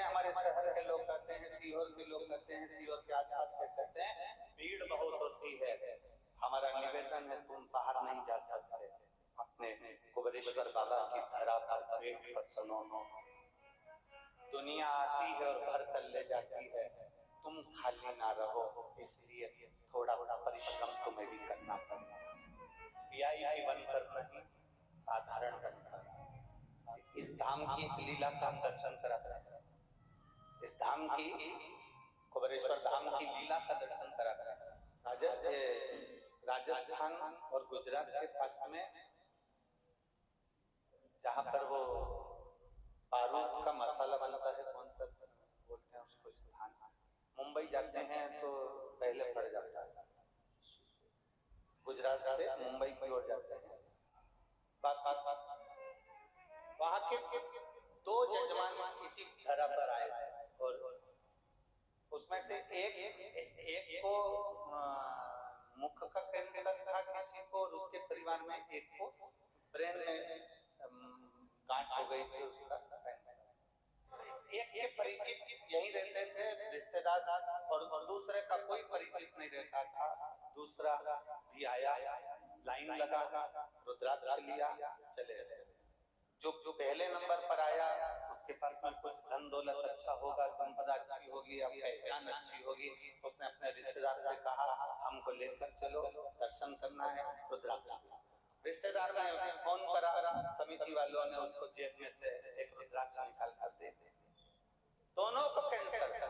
हमारे शहर के लोग कहते हैं, सीहोर के लोग कहते हैं, सीहोर के आसपास के कहते हैं भीड़ बहुत होती है। हमारा निवेदन है तुम बाहर नहीं जा सकते, अपने कुबेरेश्वर बाबा की धरा पर बैठ कर सुनो। दुनिया आती है और भर कर ले जाती है, तुम खाली ना रहो, इसलिए थोड़ा परिश्रम तुम्हें भी करना पड़ेगा। वीआईपी बनकर नहीं, साधारण बनकर। इस धाम की लीला का दर्शन कराते हैं, इस धाम की कुबेरेश्वर धाम की लीला का दर्शन कराते हैं। राजस्थान और गुजरात के पास में जहाँ पर वो बारूद का मसाला बनता है, कौन सा बोलते हैं उसको स्थान, मुंबई जाते हैं तो पहले पड़ जाता है, गुजरात से मुंबई की ओर जाते हैं। वहां के दो जजमान इसी धरा पर आए थे और उसमें से एक को मुख का कैंसर था किसी को, और उसके परिवार में एक को ब्रेन में गांठ हो गई थी उसका। एक परिचित यहीं रहते थे रिश्तेदार, और दूसरे का कोई परिचित नहीं रहता था। दूसरा भी आया, लाइन लगा, रुद्राक्ष लिया, चले गए। जो पहले नंबर पर आया उसके पास में कुछ धन दौलत अच्छा होगा, संपदा अच्छी होगी, पहचान अच्छी होगी। उसने अपने रिश्तेदार से कहा हमको लेकर चलो, दर्शन करना है, रुद्राक्ष। रिश्तेदार ने फोन करा, समिति वालों ने उसको जेब में से एक रुद्राक्ष निकाल कर दे दिया। दोनों को कैंसर था।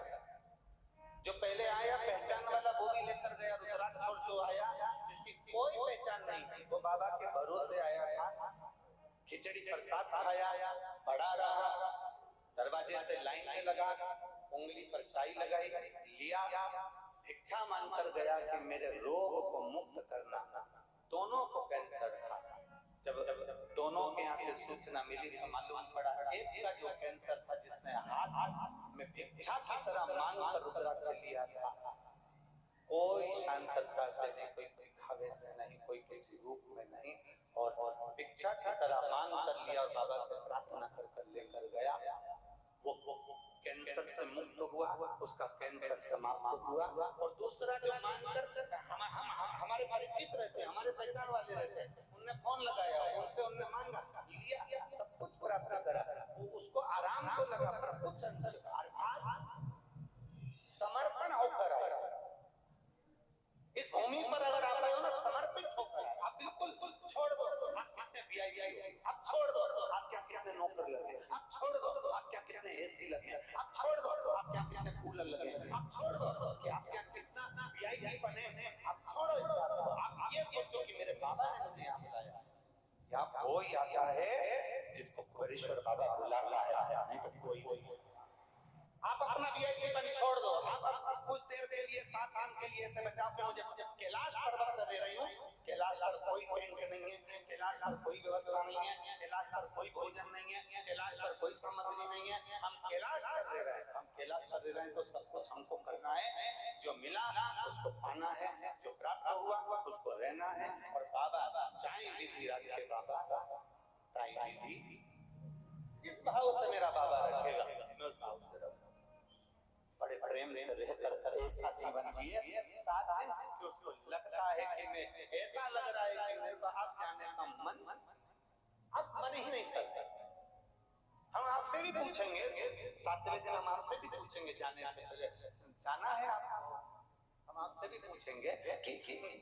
जो पहले आया पहचान वाला वो भी लेकर गया रुद्राक्ष, और जो आया जिसकी कोई पहचान नहीं थी वो बाबा के भरोसे आया था, खिचड़ी प्रसाद खाया, पड़ा रहा, दरवाजे से लाइन में लगा, उंगली पर शाई लगाई, लिया, भिक्षा मांगकर गया कि मेरे रोग को मुक्त करना। दोनों को कैंसर था। जब दोनों के यहाँ से सूचना मिली तो मालूम पड़ा एक का जो कैंसर था, जिसने हाथ में भिक्षा की तरह मांग कर रुद्राक्ष लिया था, कोई शान सत्ता से नहीं, कोई दिखावे से नहीं, कोई किसी रूप में नहीं, और भिक्षा की तरह मांग कर लिया और बाबा से प्रार्थना कर लेकर गया। वो कैंसर से मुक्त हुआ, उसका कैंसर समाप्त हुआ। और दूसरा जो मांग कर हमारे परिचित रहते, हमारे पहचान वाले रहते, उनने फोन लगाया, उनसे उनने मांगा, लिया, सब कुछ प्राप्त करा, उसको आराम तो लगा, पर कुछ समर्पण होकर आया। इस भूमि पर अगर आप आए हो ना, समर्पित होकर, आप बिल्कुल छोड़ दो आप कितने वीआईपी हो, आप छोड़ दो आप क्या कितने नौकर लगे, आप छोड़ दो आप क्या कितने एसी लगे, आप छोड़ दो आप क्या कितने कूलर लगे, आप छोड़ दो कि आप क्या कितना वीआईपी बने, आप छोड़ो इस बात को। आप ये सोचो कि मेरे बाबा ने मुझे यहाँ बुलाया। यहाँ कोई आता है जिसको कुबेरेश्वर बाबा बुलाता है, नहीं तो कोई। आप अपना वीआईपी बन छोड़ दो। आप कुछ देर के लिए 7 दिन के लिए ऐसे लगता है मुझे कैलाश पर्वत पर रह रही हूँ, कैलाश पर कोई टेंट नहीं है, कैलाश पर कोई व्यवस्था नहीं है, कैलाश पर कोई भोजन नहीं है, कैलाश पर कोई सामग्री नहीं है, हम कैलाश पर रह रहे हैं, हम कैलाश पर रह रहे हैं तो सब कुछ हमको करना है, जो मिला उसको पाना है, जो प्राप्त हुआ उसको रहना है। और बाबा चाहे विधि रखे, बाबा ताई विधि, जिस भाव से मेरा बाबा रखेगा मैं उस भाव से रहूंगा। बड़े प्रेम से रहकर ऐसा जीवन जिए 7 दिन कि उसको लगता है कि मैं ऐसा लग रहा है कि मेरे को आप जाने का मन ही नहीं करता। हम आपसे भी पूछेंगे 7वें दिन, हम आपसे भी पूछेंगे जाने से पहले जाना है आपको, हम आपसे भी पूछेंगे कि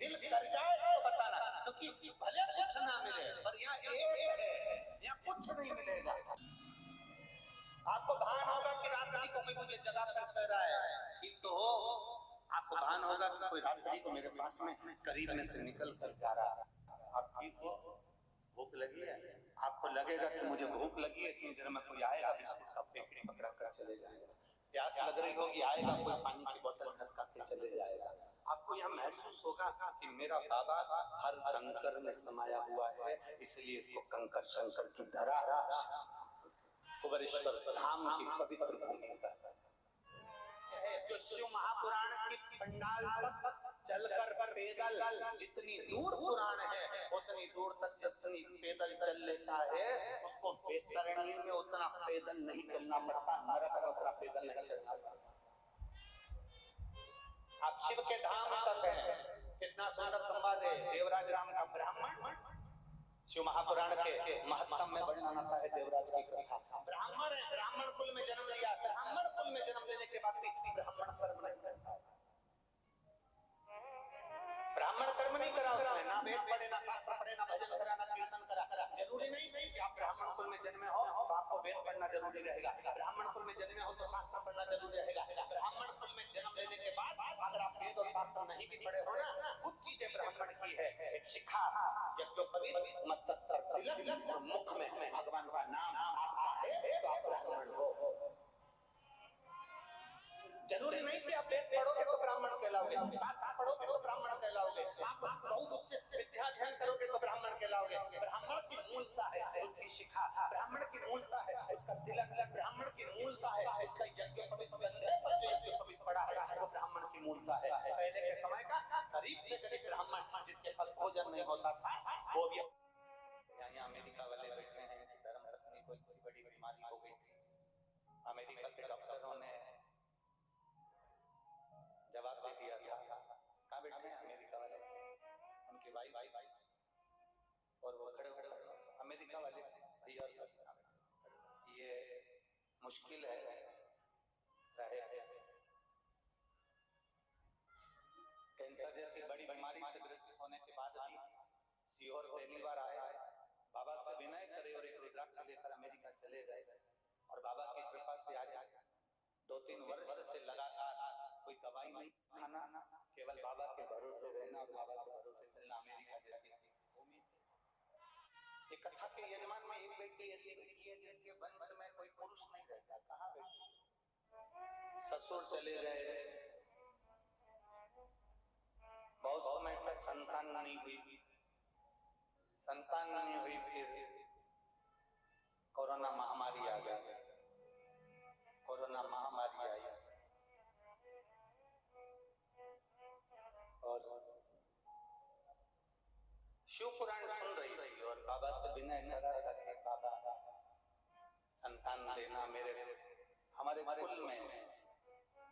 दिल कर जाए तो बताना, क्योंकि भले कुछ ना मिले पर यहाँ एक है, यहाँ कुछ नहीं मिलेगा। आपको भान होगा कि रात्रि को कोई मुझे जगा कर कह रहा है ठीक तो हो, आपको भान होगा कि कोई रात्रि को मेरे पास में करीब में से निकल कर जा रहा है। आप ठीक हो, भूख लगी है, आपको लगेगा कि मुझे भूख लगी है, इतनी देर में कोई आएगा बिस्कुट का पैकेट पकड़ा कर चले जाएगा। प्यास लग रही होगी, आएगा कोई पानी की बोतल खसका के चले जाएगा। आपको यह महसूस होगा कि मेरा बाबा हर कंकर में समाया हुआ है, इसलिए इसको कंकर शंकर की धरा कुबेरेश्वर धाम की पवित्र भूमि का जो शिव महापुराण की पंडाल तक चलकर पैदल जितनी दूर पुराण है उतनी दूर तक जितनी पैदल चल लेता है उसको वैतरणी में उतना पैदल नहीं चलना पड़ता, नरक में उतना पैदल नहीं चलना पड़ता। आप शिव के धाम तक हैं, कितना सुंदर संवाद है देवराज राम का ब्राह्मण। शिव महापुराण के महत्तम में वर्णन आता है देवराज की कथा। ब्राह्मण है, ब्राह्मण कुल में जन्म लिया, ब्राह्मण कुल में जन्म लेने के बाद भी ब्राह्मण कर्म नहीं करता है, ब्राह्मण कर्म नहीं करा उसने, ना वेद पढ़े, ना शास्त्र पढ़े, ना भजन करा, ना कीर्तन करा। जरूरी नहीं कि आप ब्राह्मण कुल में जन्मे हो तो आपको वेद पढ़ना जरूरी रहेगा, ब्राह्मण कुल में जन्मे हो तो शास्त्र पढ़ना जरूरी रहेगा। ब्राह्मण कुल में जन्म लेने के बाद अगर आप वेद और शास्त्र नहीं भी पढ़े हो ना, कुछ चीजें ब्राह्मण की है, एक शिखा, यज्ञोपवीत, मस्तक पर तिलक, मुख में भगवान का नाम आपका है तो आप ब्राह्मण हो। जरूरी नहीं कि आप वेद पढ़ोगे तो ब्राह्मण कहलाओगे, शास्त्र पढ़ोगे तो ब्राह्मण कहलाओगे, आप बहुत उच्च विद्या अध्ययन करोगे तो ब्राह्मण कहलाओगे। ब्राह्मण की मूलता है उसकी शिखा, ब्राह्मण की मूलता है उसका तिलक, ब्राह्मण की मूलता है उसका यज्ञोपवीत, कंधे पर जो यज्ञोपवीत पड़ा है वो ब्राह्मण की मूलता है। पहले के समय का गरीब से गरीब ब्राह्मण जिसके पास भोजन नहीं होता था वो भी। यहाँ अमेरिका वाले बैठे हैं, धर्म पत्नी को इतनी बड़ी बीमारी हो गई थी, अमेरिका के डॉक्टरों ने जवाब दे दिया था। कहाँ बैठे हैं अमेरिका वाले, उनकी वाइफ और वो खड़े अमेरिका वाले भैया, ये मुश्किल है रहे, कैंसर जैसी बड़ी बीमारी से ग्रसित होने के बाद भी सीहोर पहली बार आए, बाबा से विनय करे और एक रुद्राक्ष लेकर अमेरिका चले गए और बाबा की कृपा से आज 2-3 वर्ष से लगातार कोई दवाई नहीं खाना, केवल बाबा के भरोसे रहना और बाबा के भरोसे चलना। अमेरिका जैसी भूमि, एक कथा के यजमान में एक बेटी ऐसी बेटी है जिसके वंश में कोई पुरुष नहीं रहता। कहाँ बेटी, ससुर चले गए, बहुत समय तक संतान नहीं हुई, फिर कोरोना महामारी आ गई, कोरोना महामारी आई और शिव पुराण सुन रही थी और बाबा से विनय कर रहा था कि बाबा संतान देना, हमारे कुल में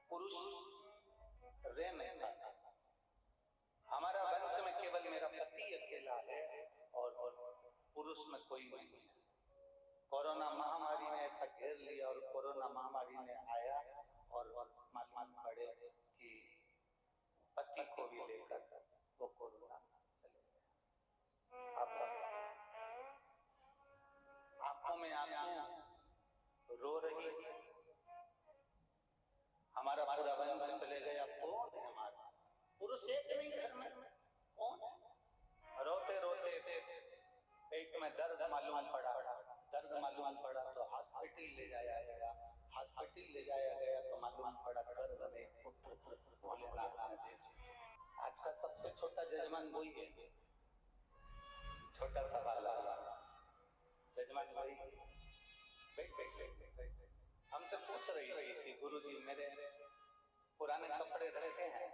पुरुष रह नहीं पाता, हमारा वंश में केवल मेरा पति अकेला है और पुरुष में कोई नहीं है। कोरोना महामारी ने ऐसा घेर लिया और कोरोना महामारी ने आया और मालूम पड़े कि पति को भी लेकर वो कोरोना चले गया। अब आंखों में आंसू रो रही, हमारा पूरा वंश चले गया, कौन है हमारा पुरुष एक नहीं घर में, कौन है? रोते रोते पेट में दर्द मालूम पड़ा तो हॉस्पिटल ले जाया गया, तो मालूम पड़ा गर्भ में पुत्र भोलेनाथ ने दे दिया। आज का सबसे छोटा जजमान वही है, छोटा सा बाला जजमान वही। हमसे पूछ रही थी गुरुजी मेरे पुराने कपड़े रखे हैं,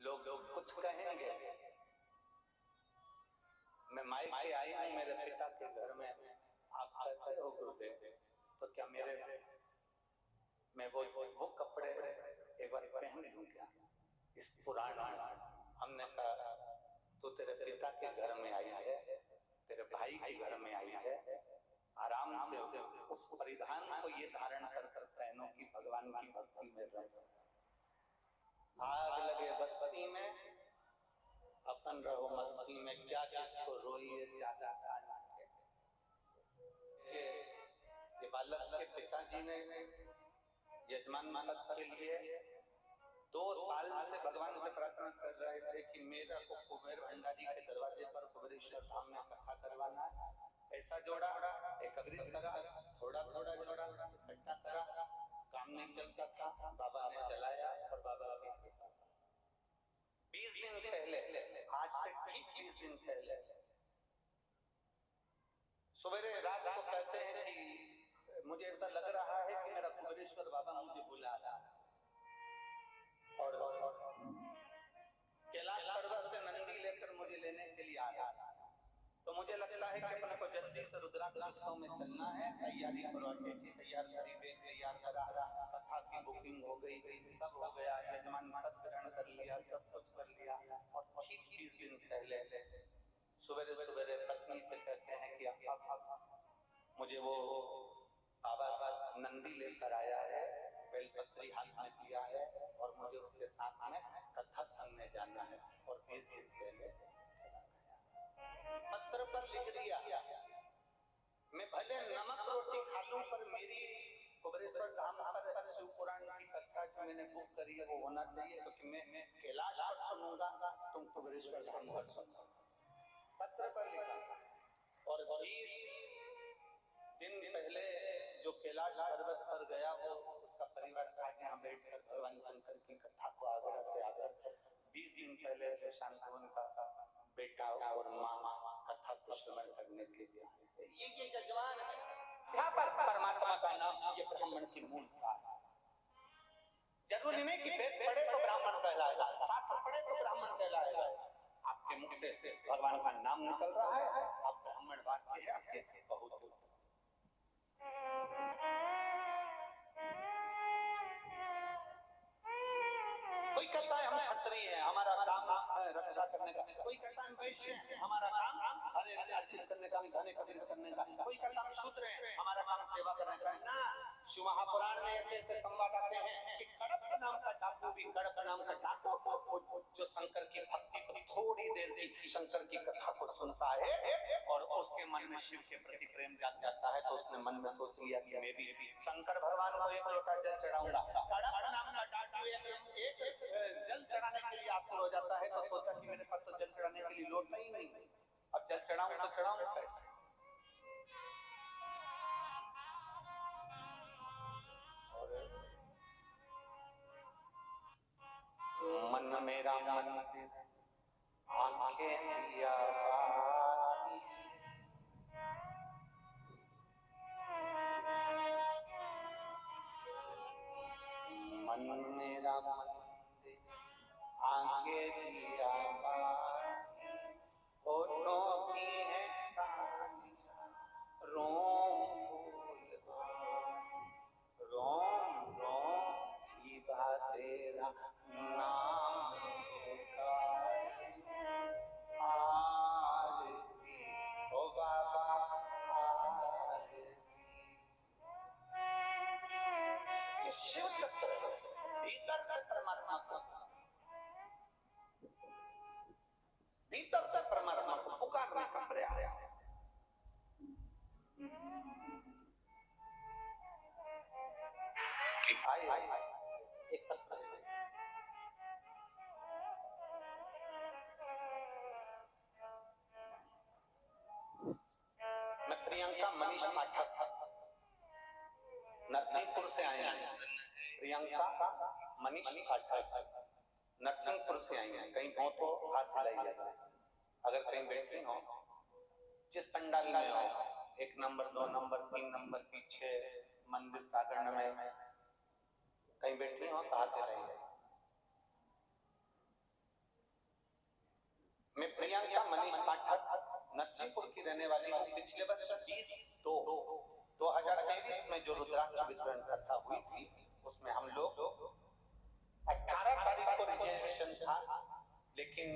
लोग कुछ कहेंगे, मैं मायके आई हूँ मेरे पिता के घर में, आप कहते हो गुरुदेव तो क्या मैं वो कपड़े एक बार पहन लूं क्या? इस पुराण में हमने कहा तो तेरे पिता के घर में आई है, तेरे भाई के घर में आई है, आराम से उस परिधान को ये धारण कर पहनो कि भगवान की भक्ति में रहो। आग लगे बस्ती में अपन रहो मस्ती में, क्या किसको रोइए चाचा ये बालक के पिताजी ने यजमान पद के लिए 2 साल से भगवान से प्रार्थना कर रहे थे कि मेरा को कुबेर भंडारी के दरवाजे पर कुबेरेश्वर धाम में कथा करवाना है। ऐसा जोड़ा एकत्रित करा, थोड़ा जोड़ा इकट्ठा करा, काम नहीं चलता था, बाबा ने चलाया और बाबा की 20 दिन पहले, आज से ठीक 20 दिन पहले सवेरे रात को कहते हैं कि मुझे ऐसा लग रहा है कि मेरा कुबेरेश्वर बाबा मुझे बुला रहा है और लेने के लिए आया। तो मुझे लगता है कि अपने को जल्दी से रुद्राक्ष उत्सव में चलना है। तैयारी करो, जी तैयार करी, बैग तैयार करा, कथा की बुकिंग हो गई, सब हो गया, यजमान पद ग्रहण कर लिया, सब कुछ कर लिया। और ठीक 20 दिन पहले सवेरे सवेरे पत्नी से कहते हैं कि अब मुझे वो बाबा नंदी लेकर आया है, बेलपत्री हाथ में दिया है और मुझे उसके साथ में कथा सुनने जाना है। और 20 दिन पहले पत्र पर लिख दिया, मैं भले नमक रोटी खा लूं पर मेरी कुबेरेश्वर धाम पर शिव पुराण की कथा जो मैंने बुक करी है वो होना चाहिए, क्योंकि मैं कैलाश पर सुनूंगा, तुम कुबेरेश्वर धाम पर सुनो। पत्र पर लिखा। और 20 दिन पहले जो कैलाश पर्वत पर गया वो उसका परिवार आज यहाँ बैठकर भगवान शंकर की कथा को आगरा से आकर 20 दिन पहले जो शांतवन का बेटा और माँ कथा को श्रवण करने के लिए आए। ये यजमान है, यहाँ पर परमात्मा का नाम ये ब्राह्मण की मूल का है। जरूरी नहीं कि वेद पढ़े तो ब्राह्मण कहलाएगा, शास्त्र पढ़े तो ब्राह्मण कहलाएगा। आपके मुख से भगवान का नाम निकल रहा है, आप ब्राह्मण वाक्य है आपके बहुत। कोई कहता है हम क्षत्रिय हैं, हमारा काम रक्षा करने का। कोई कहता है हम वैश्य हैं, हमारा काम धन अर्जित करने का, धन एकत्रित करने का। कोई कहता है हम शूद्र हैं, हमारा काम सेवा करने का। ना, शिव महापुराण में ऐसे ऐसे संवाद आते हैं कि कड़प नाम का डाकू भी, कड़प नाम का डाकू जो शंकर की भक्ति को थोड़ी देर की शंकर की कथा को सुनता है और उसके मन में शिव के प्रति प्रेम जाग जाता है, तो उसने मन में सोच लिया कि मैं भी शंकर भगवान को एक लोटा जल चढ़ाऊंगा। कड़प नाम का डाकू एक जल चढ़ाने के लिए आतुर हो जाता है, तो सोचा कि मेरे पास तो जल चढ़ाने के लिए लोटा ही नहीं, अब जल चढ़ाऊं तो चढ़ाऊं कैसे। मन मेरा मंदिर आंखें दिया बाती, मन मेरा मंदिर आंखें दिया बाती, होठों की है तालियां, रोम फूल रोम रोम जीवा तेरा नाम आरती, ओ बाबा आरती। ये शिव तत्व भीतर से परमात्मा को, भीतर से परमात्मा को पुकारने का प्रयास है। कि भाई एक पत्र मैं प्रियंका मनीष पाठक नरसिंहपुर से आए हैं। प्रियंका मनीष पाठक नरसिंहपुर से आई हैं। कहीं हो तो हाथ हिलाइए, अगर कहीं बैठे हो, जिस पंडाल में हो, 1 नंबर 2 नंबर 3 नंबर पीछे मंदिर प्रांगण में कहीं बैठे हो तो हाथ हिलाइए। मैं प्रियंका मनीष पाठक नरसिंहपुर की रहने वाली हूँ। पिछले वर्ष 2023 में जो रुद्राक्ष वितरण कथा हुई थी उसमें हम लोग 18 तारीख को रिजर्वेशन था, लेकिन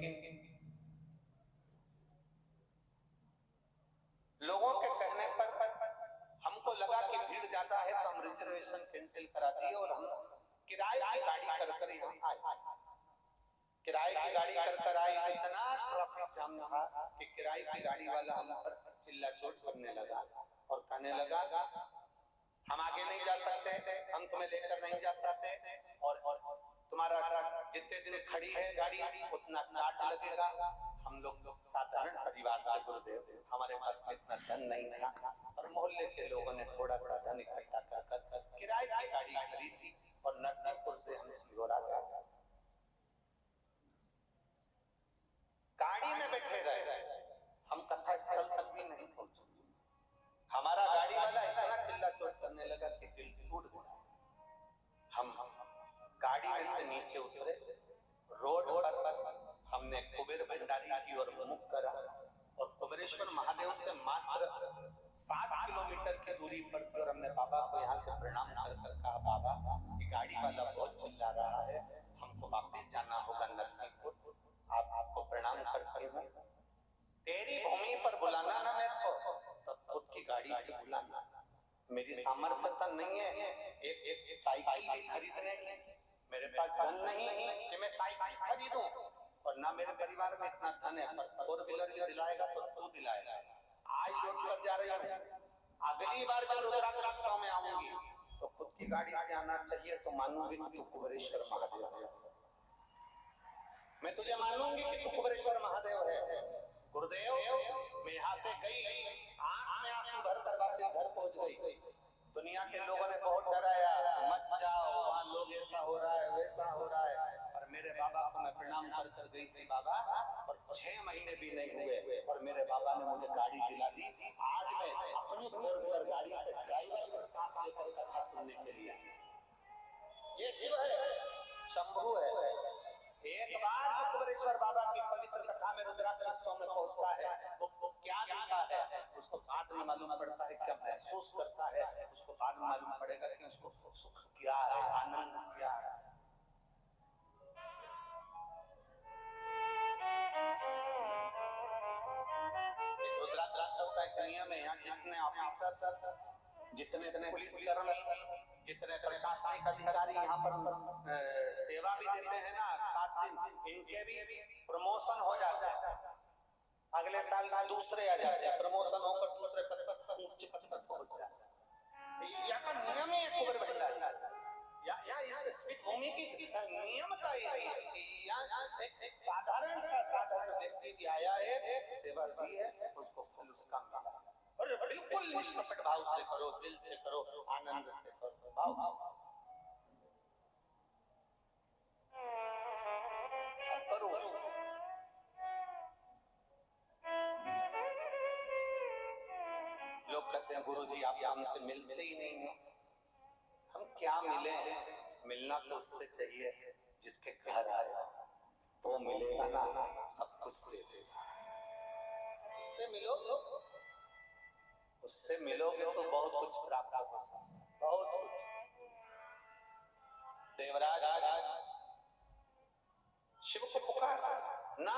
लोगों के कहने पर हमको लगा कि भीड़ ज्यादा है तो हम रिजर्वेशन कैंसिल करा दिए और हम किराए की गाड़ी कर यहाँ आए। किराए की गाड़ी कर आए, इतना ट्रैफिक जाम था कि किराए की गाड़ी वाला हम पर चिल्ला चोट करने लगा और कहने लगा हम आगे नहीं जा सकते, हम तुम्हें लेकर नहीं जा सकते और तुम्हारा जितने दिन खड़ी है गाड़ी उतना चार्ज लगेगा। हम लोग साधारण परिवार से गुरुदेव, हमारे पास में इतना धन नहीं था और मोहल्ले के लोगों ने थोड़ा सा धन इकट्ठा कर किराए की गाड़ी खरीदी और नरसिंहपुर से हम सीहोर आ गए। गाड़ी में बैठे रहे, हम कथा स्थल तक भी नहीं पहुंचे। हमारा गाड़ी वाला इतना चिल्ला चोट करने लगा कि दिल टूट गया। हम गाड़ी में से नीचे उतरे, रोड पर हमने कुबेर भंडारी की ओर मुख कुबेरेश्वर महादेव से मात्र 7 किलोमीटर की दूरी पर थी और हमने बाबा को यहाँ से प्रणाम कर कहा, बाबा ये गाड़ी वाला बहुत चिल्ला रहा है, हमको वापस जाना होगा नरसिंहपुर, आपको प्रणाम करते हैं। तेरी भूमि पर बुलाना ना मेरे को, तब खुद की गाड़ी से बुलाना। मेरी सामर्थ्यता नहीं है एक साइकिल भी खरीदने की, मेरे पास धन नहीं कि मैं साइकिल खरीदूं, और ना मेरे परिवार में इतना धन है, पर 4 व्हीलर भी दिलाएगा तो तू दिलाएगा। आज लौट कर जा रही हूँ, अगली बार जब रुद्राक्षोत्सव में आऊंगी तो खुद की गाड़ी से आना चाहिए, तो मानूंगी कि तू कुबेरेश्वर महादेव है, मैं तुझे मानूंगी कि तू कुबेरेश्वर महादेव है। गुरुदेव मैं यहाँ से गई, आंख में आंसू भर कर वापस घर पहुंच गई। दुनिया के लोगों ने बहुत डराया, मत जाओ वहाँ लोग ऐसा हो रहा है वैसा हो रहा है, और मेरे बाबा को मैं प्रणाम कर कर गई थी बाबा, और 6 महीने भी नहीं हुए और मेरे बाबा ने मुझे गाड़ी दिला दी। आज मैं अपनी 4 व्हीलर गाड़ी से ड्राइवर के साथ लेकर कथा सुनने के लिए, ये शिव है, शंभू है। एक बार जो कुबेरेश्वर बाबा की पवित्र कथा में रुद्राक्षोत्सव में पहुंचता है, वो क्या दिखता है उसको बाद में मालूम पड़ता है, क्या महसूस करता है उसको बाद में मालूम पड़ेगा कि उसको सुख क्या है, आनंद क्या है। इस रुद्राक्षोत्सव का एक नियम है, यहाँ जितने ऑफिसर, जितने पुलिस कर्मी, जितने प्रशासनिक अधिकारी यहाँ पर सेवा भी देते हैं ना 7 दिन, इनके भी प्रमोशन हो जाता है, अगले साल दूसरे आ जाते हैं, प्रमोशन होकर दूसरे पद पर उच्च पद पर पहुंच जाते हैं। यहाँ का नियम ही है कुंवर भंडारी, या इस भूमि की नियमता है। साधारण व्यक्ति भी आया है, सेवा दी है, उसको फल उसका मिला, और बिल्कुल निष्कपट भाव से करो, दिल से करो, आनंद से करो, भाव करो। लोग कहते हैं गुरुजी आप हमसे मिलते ही नहीं हो, हम क्या मिले हैं? मिलना तो उससे चाहिए जिसके घर आए, वो मिलेगा ना, सब कुछ दे देगा। उससे मिलो, उससे मिलोगे तो बहुत कुछ प्राप्त हो सकता है, बहुत कुछ। देवराज शिव को पुकारा ना,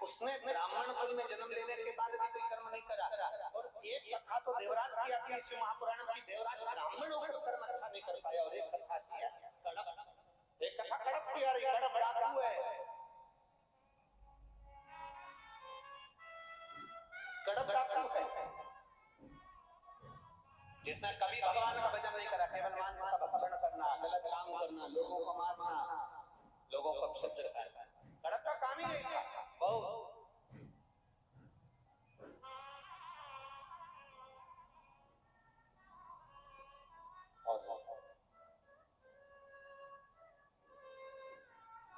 उसने ब्राह्मण कुल में जन्म लेने के बाद भी कोई कर्म नहीं करा, और एक कथा तो देवराज की आती है शिव महापुराण में, देवराज ब्राह्मण होकर कर्म अच्छा नहीं कर पाया, और एक कथा आती है कड़प, एक कथा कड़प की आ रही, कड़प डाकू है, कड़प डाकू है, जिसने कभी भगवान का भजन नहीं करा, केवल मांस का भक्षण करना, गलत काम करना, लोगों को मारना, लोगों को अपशब्द करना, कड़प का काम ही नहीं था। बहुत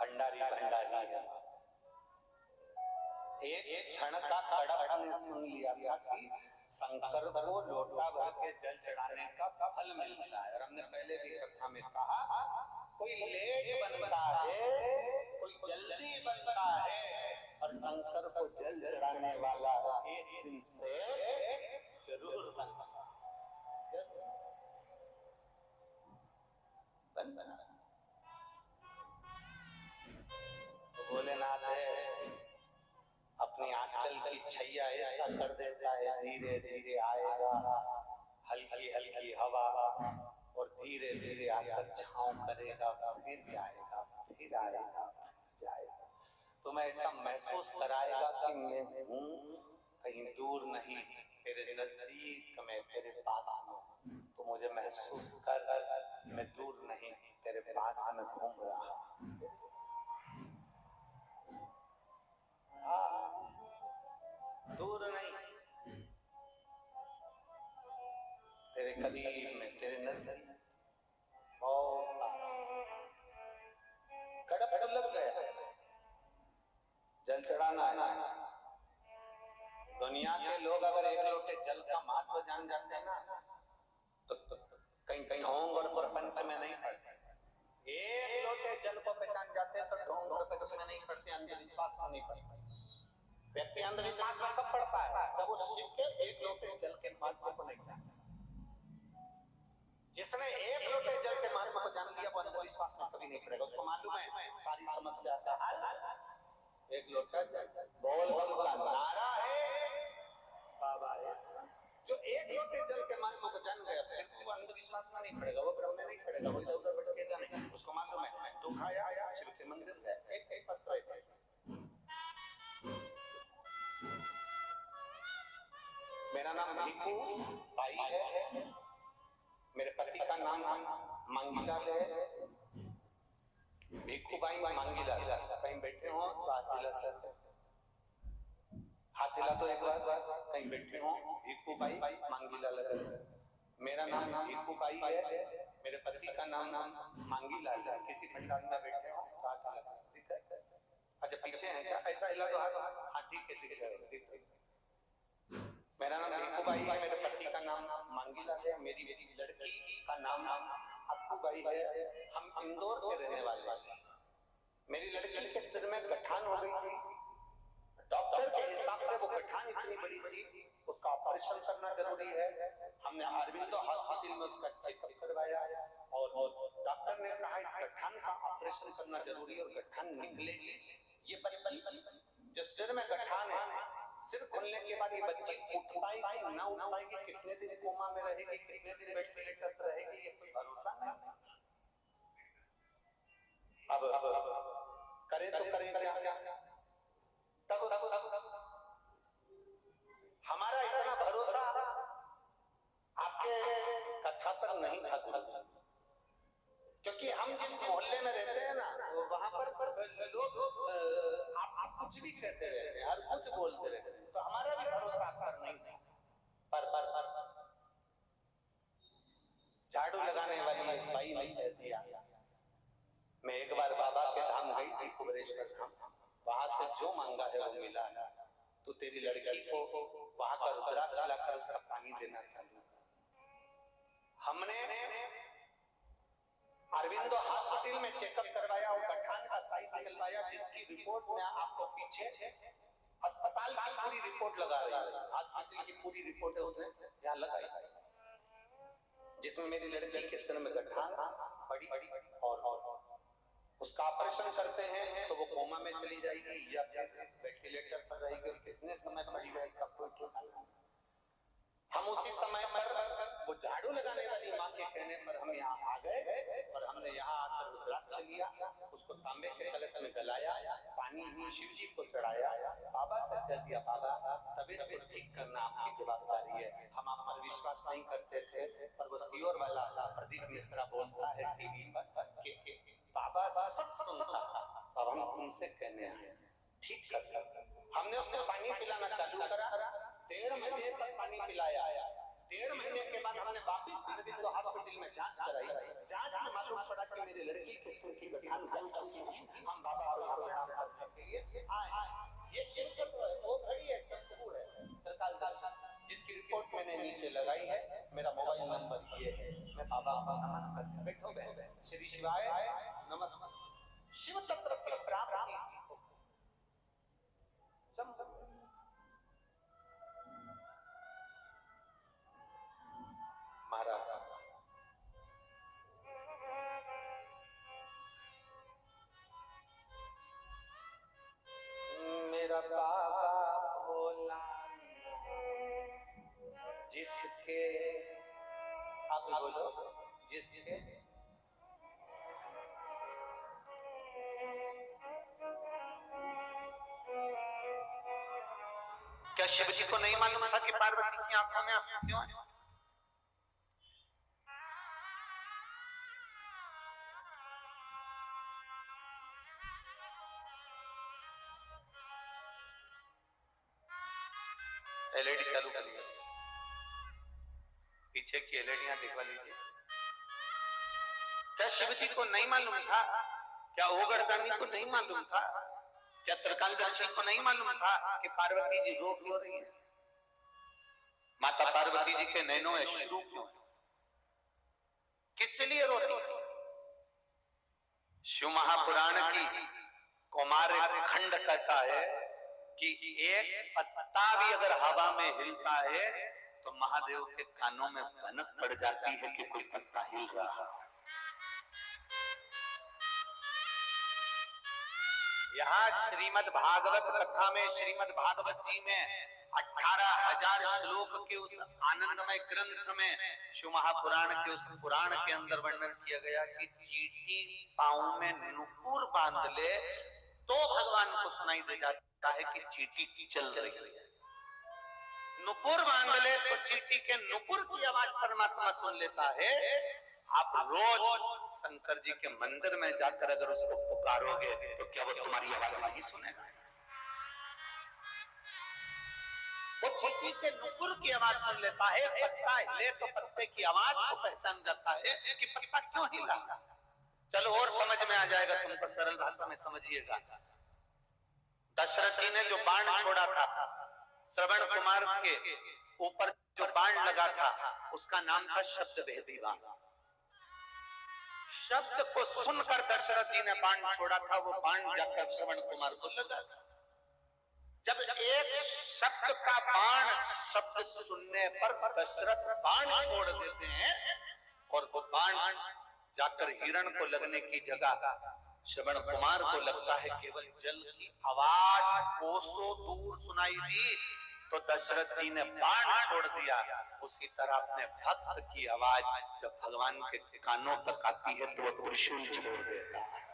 भंडारी है। एक क्षण का कड़प ने सुन लिया था कि शंकर को लोटा भर के जल चढ़ाने का फल मिलता है, और हमने पहले भी कथा में कहा कोई लेट बनता है, कोई जल्दी बनता है, और शंकर को जल चढ़ाने वाला एक दिन से जरूर बनता है। भोलेनाथ अपनी आंचल की छैया ऐसा कर देता है, धीरे धीरे आएगा, हल्की हल्की हवा, और धीरे धीरे आकर छांव करेगा, फिर जाएगा, फिर आएगा, जाएगा, तुम्हें ऐसा महसूस कराएगा कि मैं हूँ, कहीं दूर नहीं, तेरे नजदीक में, तेरे पास में, तो मुझे महसूस कर, मैं दूर नहीं, तेरे पास में घूम रहा, दूर नहीं, तेरे करीब में, तेरे नजदीक, बहुत पास। कड़प लग गया, जल चढ़ाना है। दुनिया के लोग अगर एक लोटे जल का महत्व जान जाते हैं ना, तो कहीं ढोंग और प्रपंच में नहीं पड़ते। एक लोटे जल को पहचान जाते हैं तो ढोंग और प्रपंच में नहीं पड़ते, अंधविश्वास में नहीं पड़ते। व्यक्ति अंधविश्वास में कब पड़ता है? जब वो शिव के एक लोटे जल के महत्व को नहीं जानता। जिसने एक लोटे जल के महत्व को जान लिया वो अंधविश्वास में कभी नहीं पड़ेगा। उसको मालूम है सारी समस्या का हल एक लोटा जल। बोल बम का नारा है बाबा है। जो एक लोटे जल के महत्व को जान गया फिर वो अंधविश्वास में नहीं पड़ेगा, वो भ्रम में नहीं पड़ेगा, वो इधर उधर भटकेगा नहीं। उसको मालूम है दुख आया शिव के मंदिर गए, एक एक पत्थर मेरा नाम भिक्खू भाई है, मेरे पति का नाम मांगीलाल है। भिक्खू भाई मांगीलाल, कहीं बैठे हो तो हाथीला सर, हाथीला तो एक बार कहीं बैठे हो भिक्खू भाई मांगीलाल। मेरा नाम भिक्खू भाई है, मेरे पति का नाम मांगीलाल है। किसी भंडार में बैठे हो तो हाथीला सर दिख रहा है। अच्छा पीछे है क्या? ऐसा हिला तो हाथी के दिख रहे। मेरा नाम भिक्खू भाई है, मेरे पति का नाम मांगीलाल है, मेरी लड़की का नाम अप्पू भाई है। हम इंदौर के रहने वाले हैं। मेरी लड़की के सिर में गठान हो गई थी। डॉक्टर के हिसाब से वो गठान इतनी बड़ी थी, उसका ऑपरेशन करना जरूरी है। हमने अरविंदो हॉस्पिटल में उसका चेकअप करवाया और डॉक्टर ने कहा इस गठान का ऑपरेशन करना जरूरी है और गठान निकलेगी। ये बच्ची जो सिर में गठान है, सिर खुलने के बाद ये बच्ची उठ पाएगी ना उठ पाएगी, कितने दिन कोमा में रहेगी, कितने दिन वेंटिलेटर पर रहेगी, ये कोई भरोसा नहीं। अब करें तो करें क्या? तब हमारा इतना भरोसा आपके कथा पर नहीं था गुरु, क्योंकि हम जिस मोहल्ले में रहते हैं ना वहां पर लोग आप कुछ भी कहते रहते हैं, हर कुछ बोलते रहते हैं, तो हमारा भी भरोसा आप पर नहीं था। पर झाड़ू लगाने वाली एक बाई ने कह दिया, मैं एक बार बाबा के धाम गई थी कुबरेश्वर धाम, वहां से जो मांगा है वो मिला है। तो तेरी लड़की को वहां का रुद्राक्ष लाकर उसका पानी देना चालू। हमने अरविंदो हॉस्पिटल में चेकअप करवाया और गठान का साइज निकलवाया, जिसकी रिपोर्ट में आपको पीछे अस्पताल की पूरी रिपोर्ट लगा रही है। हॉस्पिटल की पूरी रिपोर्ट है उसने यहाँ लगाई, जिसमें मेरी लड़की के सिर में गठान बड़ी और उसका ऑपरेशन करते हैं तो वो कोमा में चली जाएगी या फिर वेंटिलेटर पर रहेगी और कितने समय पड़ी रहे इसका कोई ठिकाना नहीं। हम उसी समय पर वो झाड़ू लगाने वाली माँ के कहने पर हम यहाँ आ गए और हमने यहाँ आकर रुद्राक्ष लिया, उसको तांबे के कलश में गलाया, पानी शिव जी को चढ़ाया, बाबा से कह दिया बाबा तबीयत को ठीक करना आपकी जवाबदारी है। हम आप पर विश्वास नहीं करते थे, पर वो सीओर वाला प्रदीप मिश्रा बोलता है टीवी पर कि बाबा सब सुनता, अब हम तुमसे कहने आए ठीक कर। हमने उसको पानी पिलाना चालू करा, 1.5 महीने तक पानी पिलाया। 1.5 महीने के बाद हमने वापिस अरविंदो हॉस्पिटल में जांच कराई। जांच में मालूम पड़ा कि मेरी लड़की के सिर की गठान गल चुकी थी। हम बाबा को प्रणाम करने के लिए आए। ये शिव वो घड़ी है, शंकुर है, तरकाल दास, जिसकी रिपोर्ट मैंने नीचे लगाई है। मेरा मोबाइल नंबर ये है। मैं बाबा को नमन करके बैठो गए। श्री शिवाय नमस्कार। शिव तत्व के प्राप्ति महाराज मेरा बाबा भोला जिसके आप बोलो जिसके क्या शिव जी को नहीं मालूम था कि पार्वती की आंखों में आंसू क्यों है? एलईडी चालू करिए, पीछे की एलईडियां दिखवा लीजिए। क्या शिव जी को नहीं मालूम था? क्या ओगरदानी को नहीं मालूम था? क्या त्रिकालदर्शी को नहीं मालूम था कि पार्वती जी रो क्यों रही है? माता पार्वती जी के नैनों में अश्रु क्यों है? किस लिए रो रही है? शिव महापुराण की कुमार खंड कहता है कि एक पत्ता भी अगर हवा में हिलता है तो महादेव के कानों में भनक पड़ जाती है कि कोई पत्ता हिल रहा है। यहाँ श्रीमद् भागवत कथा में, श्रीमद् भागवत जी में 18,000 श्लोक के उस आनंदमय ग्रंथ में शिव महापुराण के उस पुराण के अंदर वर्णन किया गया कि चींटी पांव में नुपुर बांध ले तो भगवान को सुनाई दे जाता है कि चींटी चल रही है। नुपुर बांध ले तो चींटी के नुपुर की आवाज परमात्मा सुन लेता है। आप रोज शंकर जी के मंदिर में जाकर अगर उसको पुकारोगे तो क्या वो तुम्हारी आवाज नहीं सुनेगा? वो चींटी के नुपुर की आवाज सुन लेता है। पत्ता हिले तो पत्ते की आवाज को पहचान जाता है कि पत्ता क्यों हिला। चलो और समझ में आ जाएगा तुमको, सरल भाषा में समझिएगा। दशरथ जी ने जो बाण छोड़ा था, श्रवण कुमार के ऊपर जो बाण लगा था, उसका नाम था शब्द भेदी बाण। शब्द को सुनकर दशरथ जी ने बाण छोड़ा था, वो बाण जाकर श्रवण कुमार को लगा। जब एक शब्द का बाण शब्द सुनने पर दशरथ बाण छोड़ देते हैं और वो बाण जाकर हिरण को लगने की जगह श्रवण कुमार को लगता है केवल जल की आवाज कोसों दूर सुनाई दी, तो दशरथ जी ने बाण छोड़ दिया। उसी तरह अपने भक्त की आवाज जब भगवान के कानों तक आती है तो वो त्रिशूल छोड़ देता है।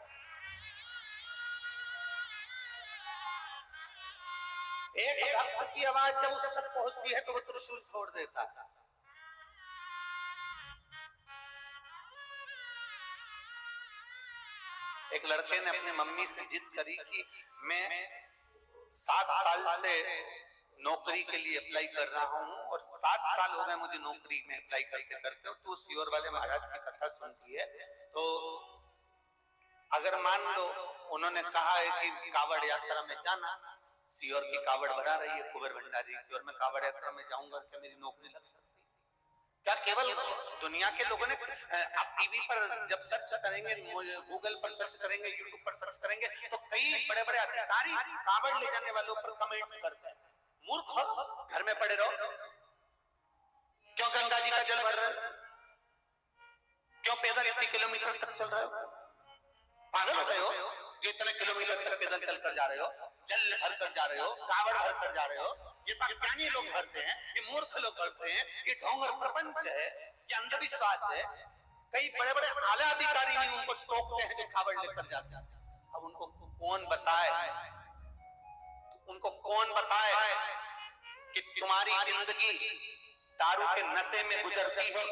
एक भक्त की आवाज जब उस तक पहुंचती है तो वो त्रिशूल छोड़ देता है। एक लड़के ने अपनी मम्मी से जिद करी कि मैं 7 साल से नौकरी के लिए अप्लाई कर रहा हूँ और 7 साल हो गए मुझे नौकरी में अप्लाई करते करते। तो सीहोर वाले महाराज की कथा सुनती है तो अगर मान लो उन्होंने कहा है कि कावड़ यात्रा में जाना, सीहोर की कावड़ भरा रही है कुबेर भंडारी की, और मैं कावड़ यात्रा में जाऊंगा, क्या मेरी नौकरी लग सकती है? क्या केवल दुनिया के लोगों ने, आप टीवी पर जब सर्च करेंगे, गूगल पर सर्च करेंगे, यूट्यूब पर सर्च करेंगे तो कई बड़े बड़े अधिकारी कावड़ ले जाने वालों पर कमेंट्स करते हैं, मूर्ख हो, घर में पड़े रहो, क्यों गंगा जी का जल भर रहे हो, क्यों पैदल इतने किलोमीटर तक चल रहे हो, पागल हो गए हो जो इतने किलोमीटर तक पैदल चलकर जा रहे हो, जल भर कर जा रहे हो, कावड़ भर कर जा रहे हो। ये तो अज्ञानी लोग भरते हैं, ये मूर्ख लोग भरते हैं, ये ढोंगर प्रपंच है, ये अंधविश्वास है। कई बड़े बड़े आला अधिकारी भी उनको टोकते हैं जो कावड़ लेकर जाते हैं। अब उनको कौन बताए कि तुम्हारी जिंदगी दारू के नशे में गुजरती है,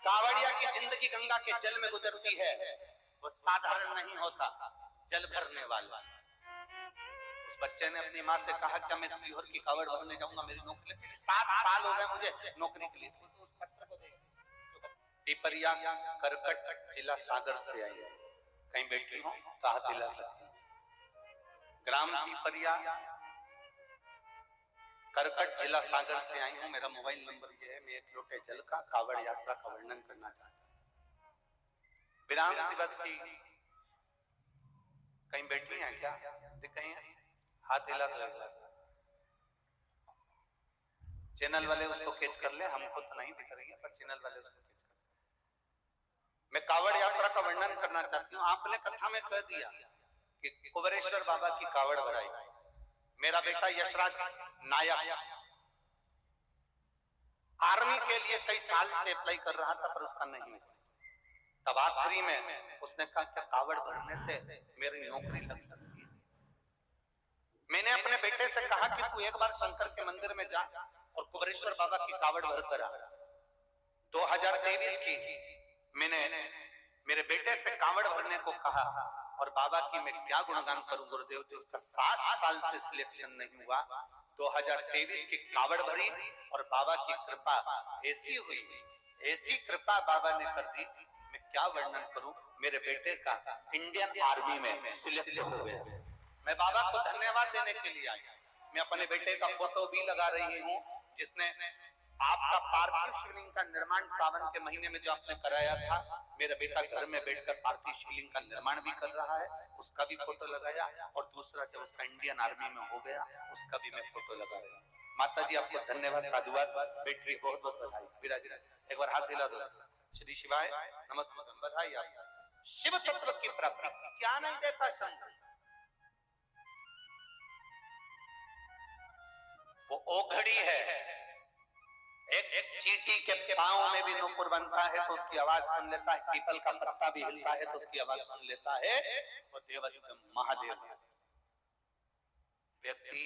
कावड़िया की जिंदगी गंगा के जल में गुजरती है। वो साधारण नहीं होता, जल भरने वाला। उस बच्चे ने अपनी माँ से कहा क्या मैं सीहोर की कावड़ भरने जाऊंगा, मेरी नौकरी लगती है, 7 साल हो गए मुझे नौकरी के लिए। उस पत्र को देखो, पिपरिया करकट जिला सागर से आई है, कहीं बैठी हो तो हाथ हिला सकती है। ग्राम पिपरिया करकट जिला सागर से आई हूँ, मेरा मोबाइल नंबर ये है, मैं एक लोटे जल का कावड़ यात्रा का वर्णन करना चाहता हूँ। विराम दिवस की कहीं बैठी हैं क्या? दिख गई हैं? हाथ हिला दो एक बार। चैनल वाले उसको कैच कर ले, हमको तो नहीं दिख रही है पर चैनल वाले उसको कैच कर ले। मैं कावड़ यात्रा का वर्णन करना चाहती हूँ। आपने कथा में कह दिया कि कुबेरेश्वर बाबा की कावड़ भराई। मेरा बेटा यशराज नायक आर्मी के लिए कई साल से अप्लाई कर रहा था पर उसका नहीं हुआ। तब आखिरी में उसने कहा क्या कावड़ भरने से मेरी नौकरी लग सकती है? मैंने अपने बेटे से कहा कि तू एक बार शंकर के मंदिर में जा और कुबेरेश्वर बाबा की कावड़ भर कर आ। 2023 की मैंने मेरे बेटे से कावड़ भरने को कहा और बाबा की मैं क्या गुणगान करूं गुरुदेव, जो उसका 7 साल से सिलेक्शन नहीं हुआ। 2023 की कावड़ भरी और बाबा की कृपा ऐसी हुई, ऐसी कृपा बाबा ने कर दी, मैं क्या वर्णन करूं। मेरे बेटे का इंडियन आर्मी में सिलेक्ट हो गया। मैं बाबा को धन्यवाद देने के लिए आई। मैं अपने बेटे का फोटो भी लगा रही हूं जिसने आपका पार्थिव शिवलिंग का निर्माण सावन के महीने में जो आपने कराया था, मेरा बेटा घर में बैठकर पार्थिव शिवलिंग का निर्माण भी कर रहा है, उसका भी फोटो लगाया, और दूसरा जब उसका इंडियन आर्मी में हो गया उसका भी मैं फोटो लगा रहा हूँ। माता जी आपको धन्यवाद, साधुवाद, बेटी बहुत बहुत बधाई। विराज एक बार हाथ हिला दो। श्री शिवाय नमस्ते, बधाई आपको। शिव तत्व की प्राप्ति क्या नहीं देता संग, वो ओघड़ी है। एक चींटी के पांव में भी नुपुर बनता है तो उसकी आवाज सुन लेता है, पीपल का पत्ता भी हिलता है तो उसकी आवाज सुन लेता है। वो देवाधिदेव महादेव व्यक्ति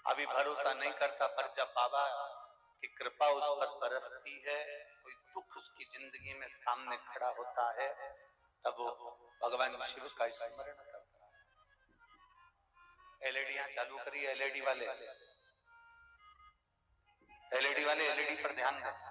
अभी भरोसा नहीं करता, पर जब बाबा की कृपा उस पर बरसती है, कोई दुख उसकी जिंदगी में सामने खड़ा होता है, तब वो भगवान शिव का स्मरण करता है। एलईडी चालू करिए, एलईडी वाले एलईडी पर ध्यान दें।